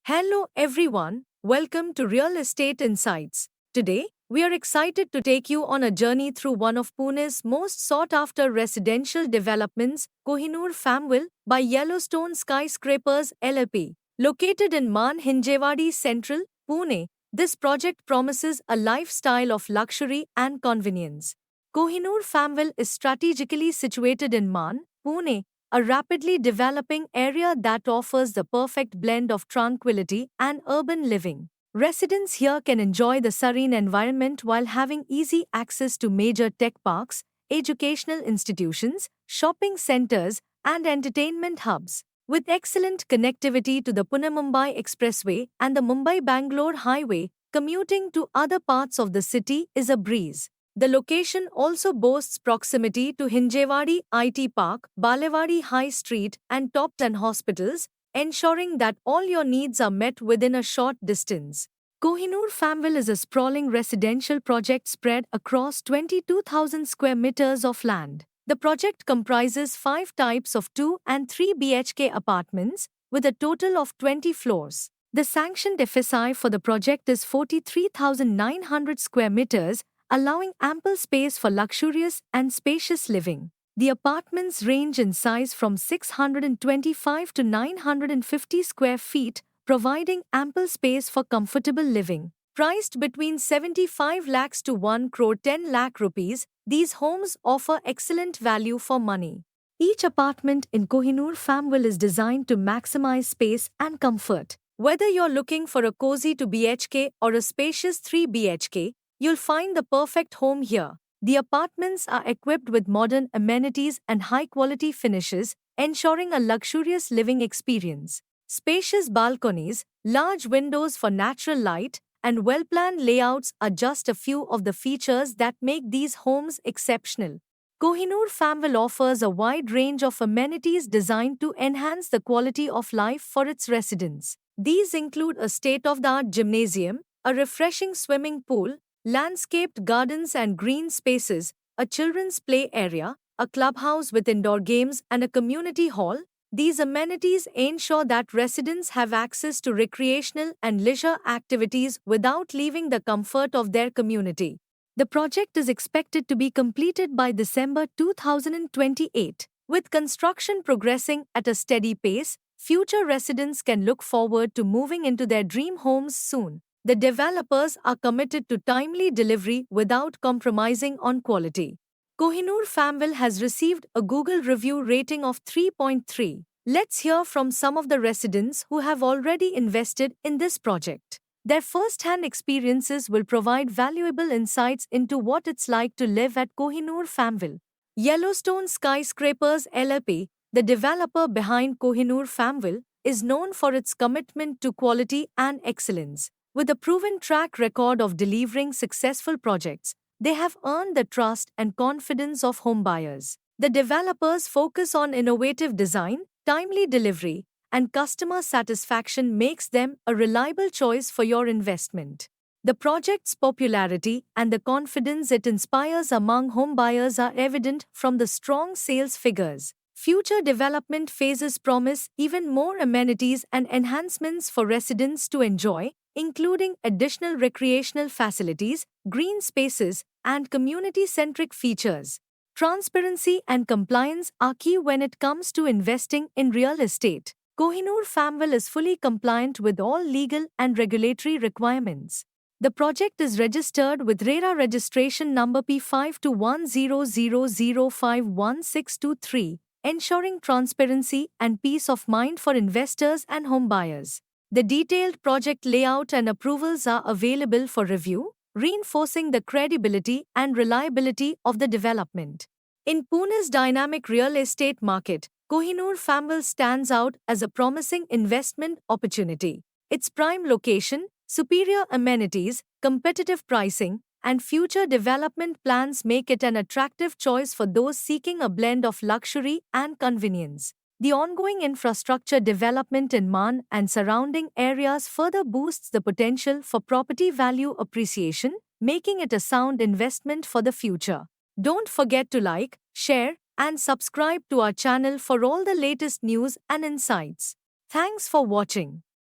Hello everyone, welcome to Real Estate Insights. Today, we are excited to take you on a journey through one of Pune's most sought after residential developments, Kohinoor Famville, by Yellowstone Skyscrapers LLP. Located in Man Hinjewadi Central, Pune, this project promises a lifestyle of luxury and convenience. Kohinoor Famville is strategically situated in Man, Pune, a rapidly developing area that offers the perfect blend of tranquility and urban living. Residents here can enjoy the serene environment while having easy access to major tech parks, educational institutions, shopping centers, and entertainment hubs. With excellent connectivity to the Pune-Mumbai Expressway and the Mumbai-Bangalore Highway, commuting to other parts of the city is a breeze. The location also boasts proximity to Hinjewadi IT Park, Balewadi High Street, and top 10 hospitals, ensuring that all your needs are met within a short distance. Kohinoor Famville is a sprawling residential project spread across 22,000 square meters of land. The project comprises 5 types of 2 and 3 BHK apartments, with a total of 20 floors. The sanctioned FSI for the project is 43,900 square meters, allowing ample space for luxurious and spacious living. The apartments range in size from 625 to 950 square feet, providing ample space for comfortable living. Priced between 75 lakhs to 1 crore 10 lakh rupees, these homes offer excellent value for money. Each apartment in Kohinoor Famville is designed to maximize space and comfort. Whether you're looking for a cozy 2 BHK or a spacious 3 BHK, you'll find the perfect home here. The apartments are equipped with modern amenities and high-quality finishes, ensuring a luxurious living experience. Spacious balconies, large windows for natural light, and well-planned layouts are just a few of the features that make these homes exceptional. Kohinoor Famville offers a wide range of amenities designed to enhance the quality of life for its residents. These include a state-of-the-art gymnasium, a refreshing swimming pool, landscaped gardens and green spaces, a children's play area, a clubhouse with indoor games, and a community hall. These amenities ensure that residents have access to recreational and leisure activities without leaving the comfort of their community. The project is expected to be completed by December 2028. With construction progressing at a steady pace, future residents can look forward to moving into their dream homes soon. The developers are committed to timely delivery without compromising on quality. Kohinoor Famville has received a Google review rating of 3.3. Let's hear from some of the residents who have already invested in this project. Their first-hand experiences will provide valuable insights into what it's like to live at Kohinoor Famville. Yellowstone Skyscrapers LLP, the developer behind Kohinoor Famville, is known for its commitment to quality and excellence. With a proven track record of delivering successful projects, they have earned the trust and confidence of homebuyers. The developers' focus on innovative design, timely delivery, and customer satisfaction makes them a reliable choice for your investment. The project's popularity and the confidence it inspires among homebuyers are evident from the strong sales figures. Future development phases promise even more amenities and enhancements for residents to enjoy, including additional recreational facilities, green spaces, and community-centric features. Transparency and compliance are key when it comes to investing in real estate. Kohinoor Famville is fully compliant with all legal and regulatory requirements. The project is registered with RERA registration number P521000511623, ensuring transparency and peace of mind for investors and homebuyers. The detailed project layout and approvals are available for review, reinforcing the credibility and reliability of the development. In Pune's dynamic real estate market, Kohinoor Famville stands out as a promising investment opportunity. Its prime location, superior amenities, competitive pricing, and future development plans make it an attractive choice for those seeking a blend of luxury and convenience. The ongoing infrastructure development in Man and surrounding areas further boosts the potential for property value appreciation, making it a sound investment for the future. Don't forget to like, share, and subscribe to our channel for all the latest news and insights. Thanks for watching.